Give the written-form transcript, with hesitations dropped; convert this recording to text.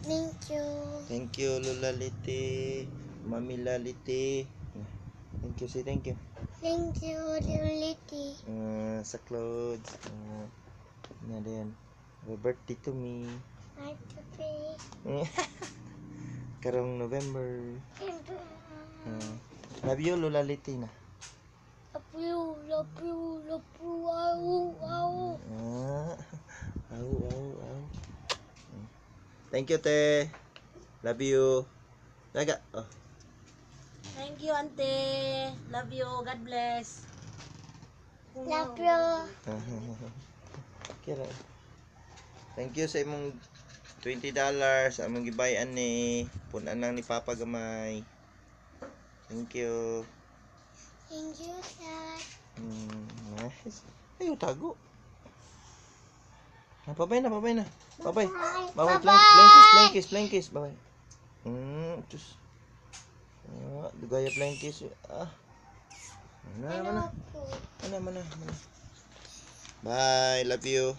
Thank you. Thank you, Lola Liti. Mami Laliti. Thank you, say thank you. Thank you, Lility. Sa clothes. Na din. Happy birthday to me. Karong November. Love you, Lola Liti na. Love you, wow. Au. Thank you, te. Love you. Daga. Oh. Thank you, Auntie. Love you. God bless. Love you. Kira. Thank you sa imong $20 among gibayan ni punan lang ni Papa gamay. Thank you. Thank you, Dad. Nice. Ayo tago. Babay na. Babay. Playing kiss. Babay. Terus. Gaya playing kiss. Mana. Bye, love you.